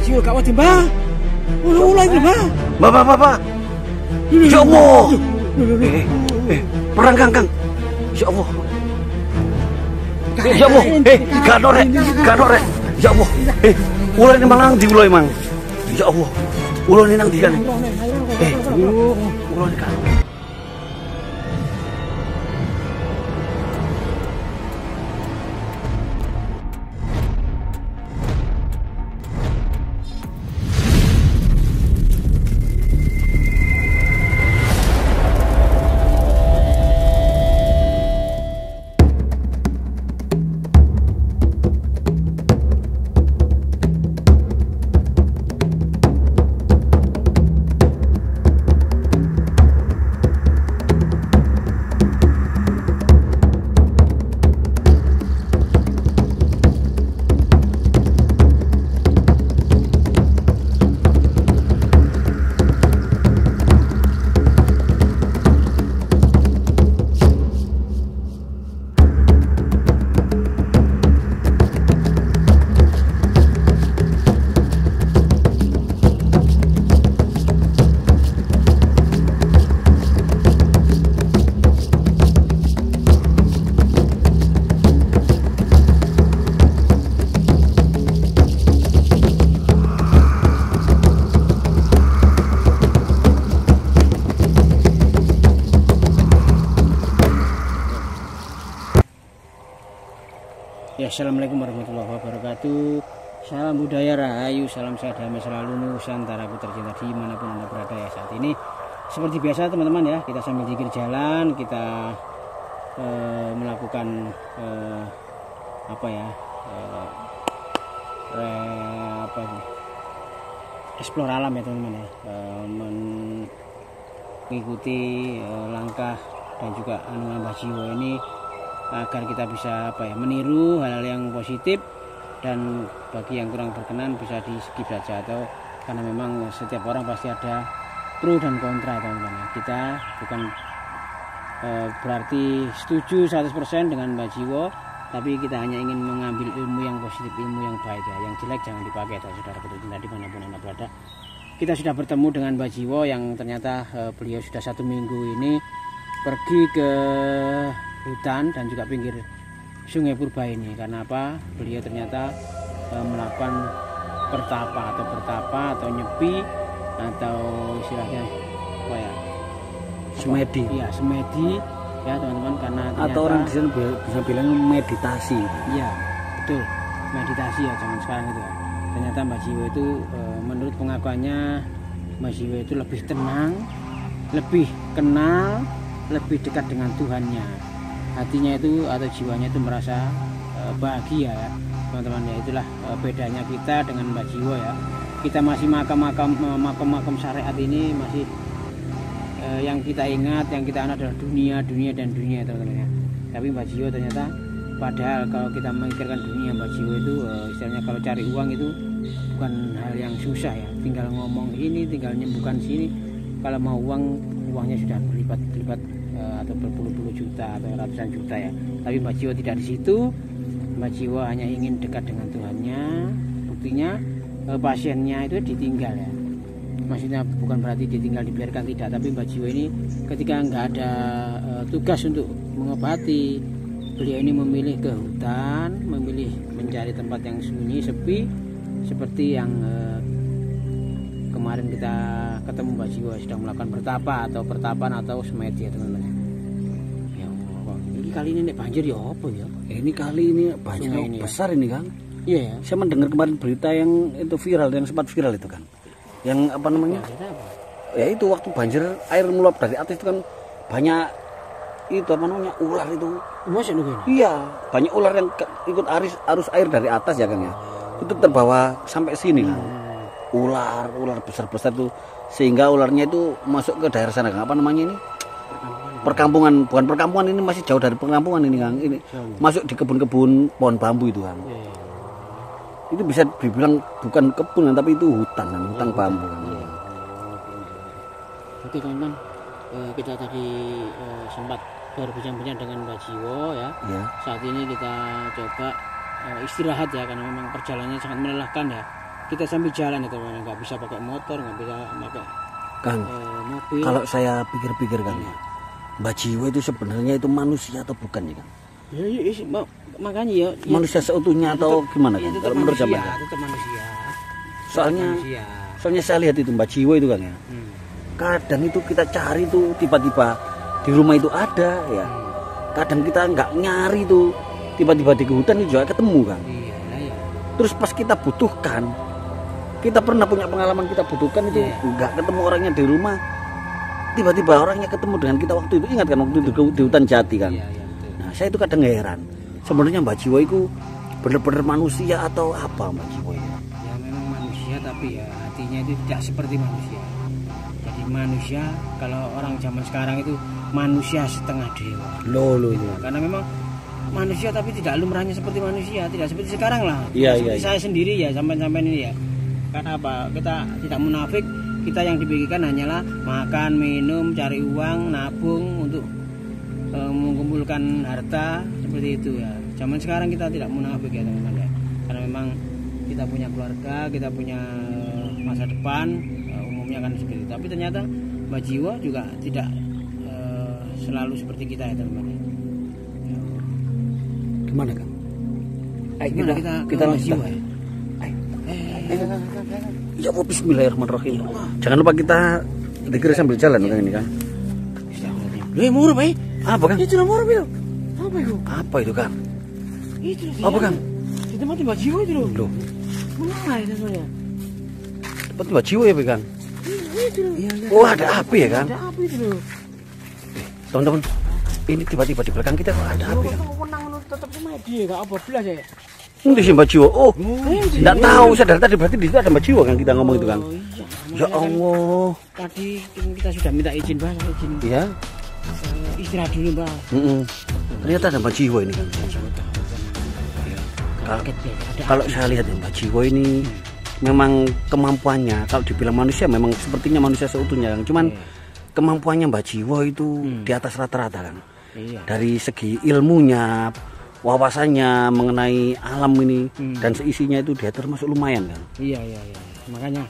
Jiwo gak wadi, Mbah. Ulah iki, Mbah. Mbah. Ya Allah. Perang Kang. Ya Allah. Ya Allah. Gak norek. Ya Allah. Ulah ini malang di ulah emang. Ya Allah. Ulah ini nang di kan. Ulah ini kan. Ya, assalamualaikum warahmatullahi wabarakatuh. Salam budaya rahayu, salam sehat damai selalu Nusantaraku tercinta dimanapun Anda berada ya saat ini. Seperti biasa teman-teman ya, kita sambil zikir jalan, kita melakukan explore alam ya teman-teman ya, mengikuti langkah dan juga Mbah Jiwo ini agar kita bisa meniru hal-hal yang positif, dan bagi yang kurang berkenan bisa di skip saja, atau karena memang setiap orang pasti ada pro dan kontra teman-teman. Kita bukan berarti setuju 100% dengan Mbah Jiwo, tapi kita hanya ingin mengambil ilmu yang positif, ilmu yang baik ya. Yang jelek jangan dipakai saudara tercinta dimanapun Anda berada. Kita sudah bertemu dengan Mbah Jiwo yang ternyata beliau sudah 1 minggu ini pergi ke hutan dan juga pinggir Sungai Purba ini. Karena apa? Beliau ternyata melakukan pertapa atau nyepi, atau istilahnya semedi. Ya, semedi ya teman-teman, karena ternyata, atau orang di sana bisa bilang meditasi. Iya, betul. Meditasi ya zaman sekarang itu ya. Ternyata Mbah Jiwo itu menurut pengakuannya Mbah Jiwo itu lebih tenang, lebih kenal, lebih dekat dengan Tuhannya. Hatinya itu atau jiwanya itu merasa bahagia ya teman-teman ya. Itulah bedanya kita dengan Mbah Jiwo ya. Kita masih makam syariat ini masih yang kita ingat, yang kita ingat adalah dunia teman-teman ya. Tapi Mbah Jiwo ternyata, padahal kalau kita memikirkan dunia, Mbah Jiwo itu istilahnya kalau cari uang itu bukan hal yang susah ya. Tinggal ngomong ini, tinggal nyembuhkan sini. Kalau mau uangnya sudah berlipat-lipat atau berpuluh-puluh juta atau ratusan juta ya. Tapi Mbah Jiwo tidak di situ. Mbah Jiwo hanya ingin dekat dengan Tuhannya. Buktinya pasiennya itu ditinggal ya. Maksudnya bukan berarti ditinggal dibiarkan, tidak. Tapi Mbah Jiwo ini ketika nggak ada tugas untuk mengobati, beliau ini memilih ke hutan, memilih mencari tempat yang sunyi, sepi, seperti yang kemarin kita ketemu Mbah Jiwo sedang melakukan pertapaan atau semedi ya teman-teman. Ya Allah, ini kali ini banjir ya apa ya? Ini kali ini banjir besar ya? Ini kan? Iya ya. Saya mendengar kemarin berita yang itu viral, yang sempat viral itu kan. Yang apa namanya? Ya itu waktu banjir air meluap dari atas itu kan banyak itu apa namanya, ular itu. Masuk nih? Iya, banyak ular yang ikut arus air dari atas ya kan ya. Itu terbawa sampai sini kan. Ular besar-besar tuh, sehingga ularnya itu masuk ke daerah sana, apa namanya ini, perkampungan, bukan perkampungan, ini masih jauh dari perkampungan ini Kang, ini masuk di kebun-kebun pohon bambu itu kan. Itu bisa dibilang bukan kebun tapi itu hutan bambu kan. Oke teman-teman, kita tadi sempat berbincang-bincang dengan Mbah Jiwo ya. Saat ini kita coba istirahat ya, karena memang perjalanannya sangat melelahkan ya. kita sambil jalan ya teman, nggak bisa pakai motor, nggak bisa pakai Kang, mobil. kalau saya pikir-pikir kan ya, Mbah Jiwo itu sebenarnya itu manusia atau bukan ya Kang? Ya, makanya ya. Manusia seutuhnya atau gimana ya, kan? tetap Kalau menurut manusia, zaman tetap manusia. soalnya saya lihat itu Mbah Jiwo itu kan ya. Kadang itu kita cari tuh tiba-tiba di rumah itu ada ya. Kadang kita nggak nyari tuh tiba-tiba di hutan itu juga ketemu kan. Iya, iya. Terus pas kita butuhkan, kita pernah punya pengalaman kita butuhkan itu nggak ketemu orangnya di rumah, tiba-tiba orangnya ketemu dengan kita waktu itu. Ingat kan waktu itu di hutan Jati kan. Iya, betul. Nah saya itu kadang heran, sebenarnya Mbah Jiwo itu benar-benar manusia atau apa Mbah Jiwo itu? Ya memang manusia tapi ya hatinya itu tidak seperti manusia. Jadi manusia kalau orang zaman sekarang itu manusia setengah dewa. Loh. Karena memang manusia tapi tidak lumrahnya seperti manusia, tidak seperti sekarang lah. Iya, Seperti iya. saya sendiri ya sampai-sampai ini ya. Karena apa? Kita tidak munafik, kita yang dipikirkan hanyalah makan, minum, cari uang, nabung untuk mengumpulkan harta seperti itu ya. Zaman sekarang kita tidak munafik ya teman-teman ya. Karena memang kita punya keluarga, kita punya masa depan, umumnya kan seperti itu. Tapi ternyata Mbah Jiwo juga tidak selalu seperti kita ya teman-teman. Gimana Kang? Ayo kita ke lanjut. Jiwo, ya? Ya Allah, bismillahirrahmanirrahim. Jangan lupa kita dikira sambil jalan Kang ini kan. Murah, Pak. Apa Kang? Itu murah itu. Apa itu? Apa itu Kang? Itu. Apa Kang? Di tempat Mbah Jiwo itu loh. Loh, Mana itu sebenarnya? tempat Mbah Jiwo ya Kang? Itu loh. Oh ada api ya Kang? Ada api itu loh. Teman-teman, ini tiba-tiba di belakang kita kok ada api Kang? Menang tetap cuma dia enggak apa belas ya. Ini sih Mbah Jiwo. Oh, enggak tahu saya dari tadi berarti di situ ada Mbah Jiwo kan kita ngomong itu Kang. Iya. Ya Allah. Tadi kita sudah minta izin, Mbak, izin. Iya. Istirahat dulu, Mbak. Ternyata ada Mbah Jiwo ini Kang. Kalau saya lihat ya Mbah Jiwo ini memang kemampuannya kalau dibilang manusia memang sepertinya manusia seutuhnya Kang. Cuman kemampuannya Mbah Jiwo itu di atas rata-rata Kang. Iya. Dari segi ilmunya, wawasannya mengenai alam ini dan seisinya itu dia termasuk lumayan Kang. Iya. Makanya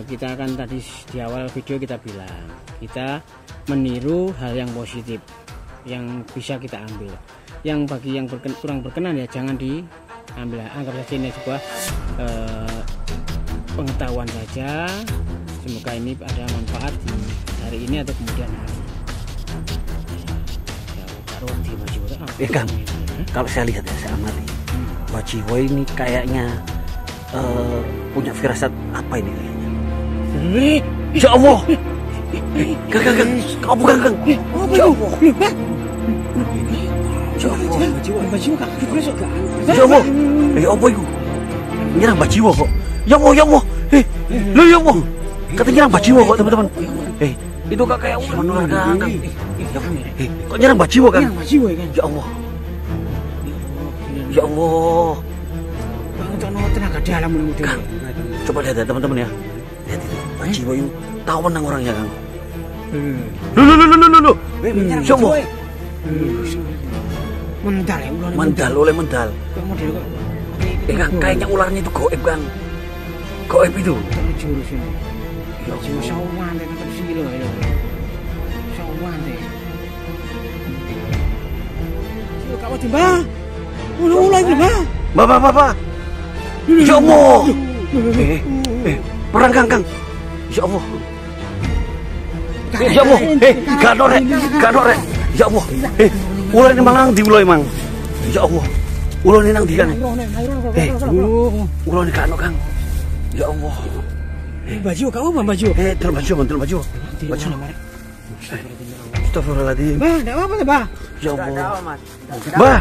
kita kan tadi di awal video kita bilang kita meniru hal yang positif yang bisa kita ambil. Yang bagi yang kurang berkenan ya jangan diambil. Anggap saja ini sebuah pengetahuan saja. Semoga ini ada manfaat di hari ini atau kemudian hari. Ya Kang, kalau saya lihat ya saya amati Mbah Jiwo ini kayaknya punya firasat apa ini kayaknya? Ya Allah, Kang, kamu Kang, ya Allah, ya Allah, Mbah Jiwo Kak, ya Allah, apa itu? Nyerang Mbah Jiwo kok? Ya Allah, lo ya Allah, kata nyerang Mbah Jiwo kok teman-teman? Itu kak kayak menular Kang. Kok nyerang Mbah Jiwo Kang? Ya Allah. Ya Allah. Untuk tenaga dalam Kang, coba lihat ya teman-teman ya. Lihat itu, Mbah Jiwo itu tahu menang orangnya Kang. Loh. Ya Allah. Mendal ya ular. Mendal oleh mendal. Kang, kayaknya ularnya itu goib Kang. Goib itu. Jurus ini. Ya jiwa sawan deh tetap silo ya. Sawan deh. Silo kau tiba. Ular itu Mbah. Bapak. Ya Allah. Perang Kang. Ya Allah. Ya Allah. Gak norek. Ya Allah. Ular ini malang di ulo emang. Ya Allah. Ulo ini nang di kan. Ulo ini gak Kang. Ya Allah. Mbah Jiwo kau Mbah Jiwo. Terus baju. Astagfirullahaladzim. Mbah, enggak apa-apa Mbah. Ya Allah. Mbah,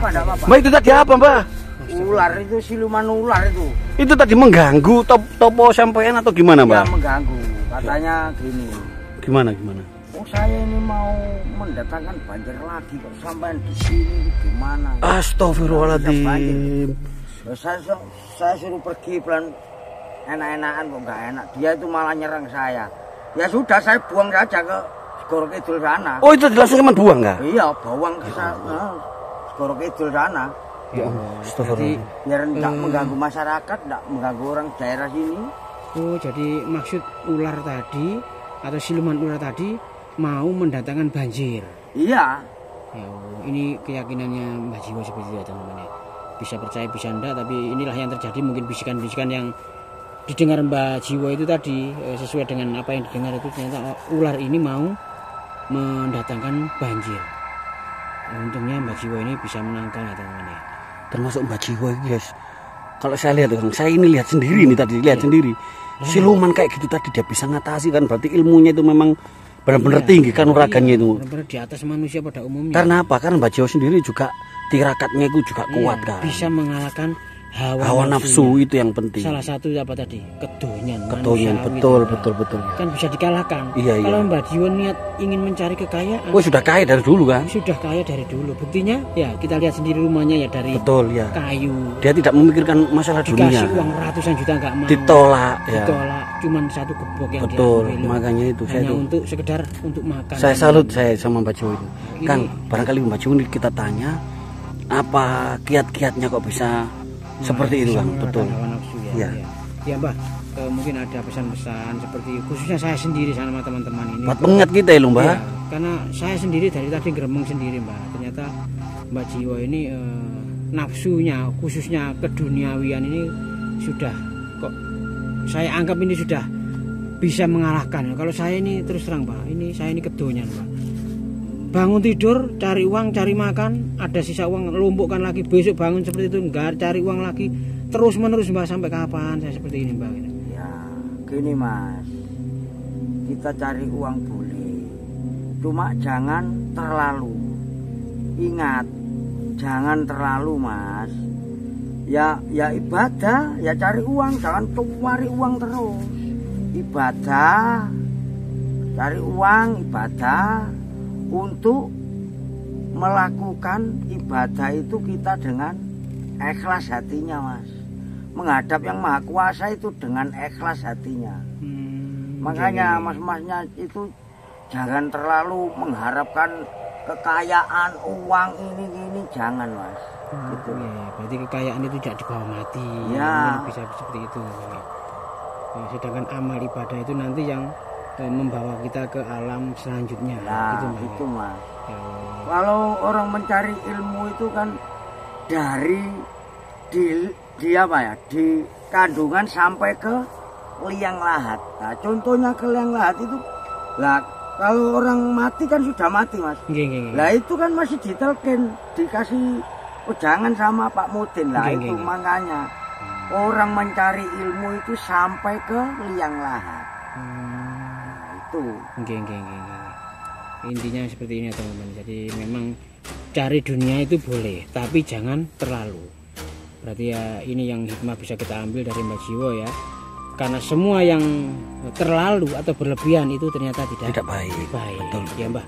Mbah itu tadi apa Mbah? ular itu siluman ular itu. Itu tadi mengganggu topo sampean atau gimana Mbah? Ya mengganggu. Katanya gini. Gimana? Oh saya ini mau mendatangkan banjir lagi kok sampean di sini gimana? Astagfirullahaladzim. Saya suruh pergi pelan enak-enakan kok nggak enak. Dia itu malah nyerang saya. Ya sudah saya buang saja ke Segoro Kidul sana. Oh itu langsung emang buang nggak? Iya, bawang ke sana. Segoro Kidul sana. Ya, berarti biar enggak mengganggu masyarakat, enggak mengganggu orang daerah sini. oh jadi maksud ular tadi atau siluman ular tadi mau mendatangkan banjir. Iya. Ya, ini keyakinannya Mbah Jiwo seperti itu ya teman-teman ya. Bisa percaya bisa enggak, tapi inilah yang terjadi. Mungkin bisikan-bisikan yang didengar Mbah Jiwo itu tadi sesuai dengan apa yang didengar itu, ternyata ular ini mau mendatangkan banjir. Untungnya Mbah Jiwo ini bisa menangkal ya teman-teman ya. Termasuk Mbah Jiwo ini, guys. Kalau saya lihat, saya ini lihat sendiri nih tadi, lihat sendiri. Siluman kayak gitu tadi dia bisa ngatasi kan, berarti ilmunya itu memang benar-benar tinggi kan uragannya itu. Benar-benar di atas manusia pada umumnya. Karena apa? Karena Mbah Jiwo sendiri juga tirakatnya itu juga kuat kan. Bisa mengalahkan hawa nafsu itu yang penting. Salah satu apa tadi? Kedonyan. Betul. Kan bisa dikalahkan. Iya. Kalau Mbah Jiwo niat ingin mencari kekayaan. Oh, sudah kaya dari dulu kan? Sudah kaya dari dulu. Buktinya ya kita lihat sendiri rumahnya ya dari kayu. Dia tidak memikirkan masalah dunia. Dikasih uang ratusan juta enggak mau. Ditolak ya. Cuman satu gebok yang makanya itu hanya saya untuk sekedar untuk makan. Saya salut saya sama Mbah Jiwo itu. Kang, barangkali Mbah Jiwo kita tanya apa kiat-kiatnya kok bisa seperti itu Kang, betul. Nafsu, ya. Ya Mbah, mungkin ada pesan-pesan seperti khususnya saya sendiri sama teman-teman ini. Buat pengingat kita ya Mbah. Ya, karena saya sendiri dari tadi gremeng sendiri Mbah. Ternyata Mbah Jiwo ini nafsunya khususnya keduniawian ini sudah kok saya anggap ini sudah bisa mengalahkan. Kalau saya ini terus terang Mbah, saya ini kedonyan Mbah. Bangun tidur, cari uang, cari makan, ada sisa uang, lumpukkan lagi, besok bangun seperti itu, enggak cari uang lagi, terus menerus Mbak, sampai kapan saya seperti ini Mbak? Ya, gini Mas, kita cari uang boleh, cuma jangan terlalu. Ingat, jangan terlalu Mas. Ya ibadah, ya cari uang, jangan cari uang terus. Ibadah, cari uang, ibadah. Untuk melakukan ibadah itu kita dengan ikhlas hatinya Mas. Menghadap yang Maha Kuasa itu dengan ikhlas hatinya. Makanya mas-masnya itu jangan terlalu mengharapkan kekayaan, uang ini jangan Mas. Gitu. Ya, berarti kekayaan itu tidak dibawa mati. Ya. Bisa seperti itu. Ya, sedangkan amal ibadah itu nanti yang membawa kita ke alam selanjutnya. Nah, itu Mas. Ya. Kalau orang mencari ilmu itu kan dari di apa ya? Di kandungan sampai ke liang lahat. Nah, contohnya ke liang lahat itu lah kalau orang mati kan sudah mati Mas. Lah itu kan masih ditelkin, dikasih jangan sama Pak Mudin lah itu makanya orang mencari ilmu itu sampai ke liang lahat. Intinya seperti ini teman-teman. Jadi memang cari dunia itu boleh, tapi jangan terlalu. Berarti ya ini yang hikmah bisa kita ambil dari Mbah Jiwo ya. Karena semua yang terlalu atau berlebihan itu ternyata tidak baik. Betul. Ya Mbah.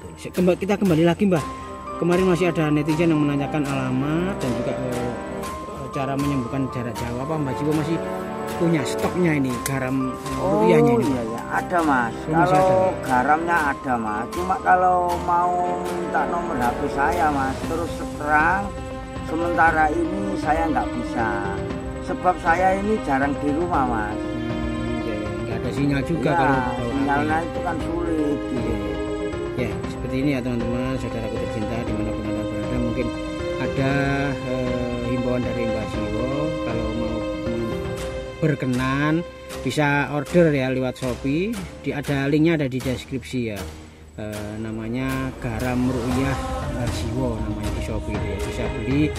Kita kembali lagi Mbah. Kemarin masih ada netizen yang menanyakan alamat dan juga cara menyembuhkan jarak jauh. Apa Mbah Jiwo masih punya stoknya ini garam rupiahnya ini? Iya, ada Mas. Kalau garamnya ada Mas. Cuma kalau mau minta nomor HP saya Mas, terus terang sementara ini saya nggak bisa. Sebab saya ini jarang di rumah Mas. Nggak ada sinyal juga ya, kalau sinyalnya itu kan sulit. Ya seperti ini ya teman-teman, saudaraku tercinta dimanapun anda berada. Mungkin ada himbauan dari Mbah Jiwo, kalau mau berkenan bisa order ya lewat Shopee. Ada linknya ada di deskripsi ya. Namanya garam ru'yah Mbah Jiwo namanya di Shopee itu ya. Bisa beli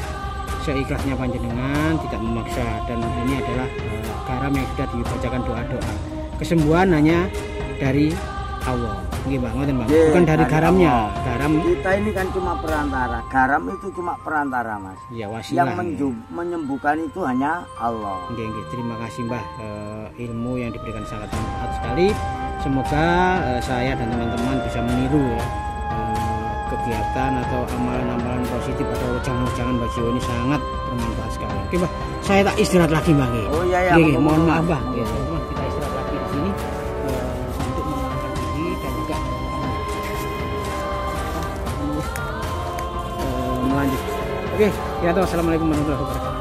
seikhlasnya panjenengan, tidak memaksa. Dan ini adalah garam yang sudah dibacakan doa-doa. Kesembuhan hanya dari Allah. Bukan dari garamnya. Garam kita ini kan cuma perantara. Garam itu cuma perantara Mas. Ya, wasilah. Yang menyembuhkan itu hanya Allah. Terima kasih Mbah, ilmu yang diberikan sangat bermanfaat sekali. Semoga saya dan teman-teman bisa meniru ya kegiatan atau amalan-amalan positif atau jangan Mbah Jiwo ini sangat bermanfaat sekali. Oke Mbah, saya tak istirahat lagi Mbah. Oh iya ya. Mohon maaf Mbah. Ya, teman-teman kita istirahat lagi di sini untuk menenangkan diri dan juga melanjut. Oke. Ya toh, assalamualaikum warahmatullahi wabarakatuh.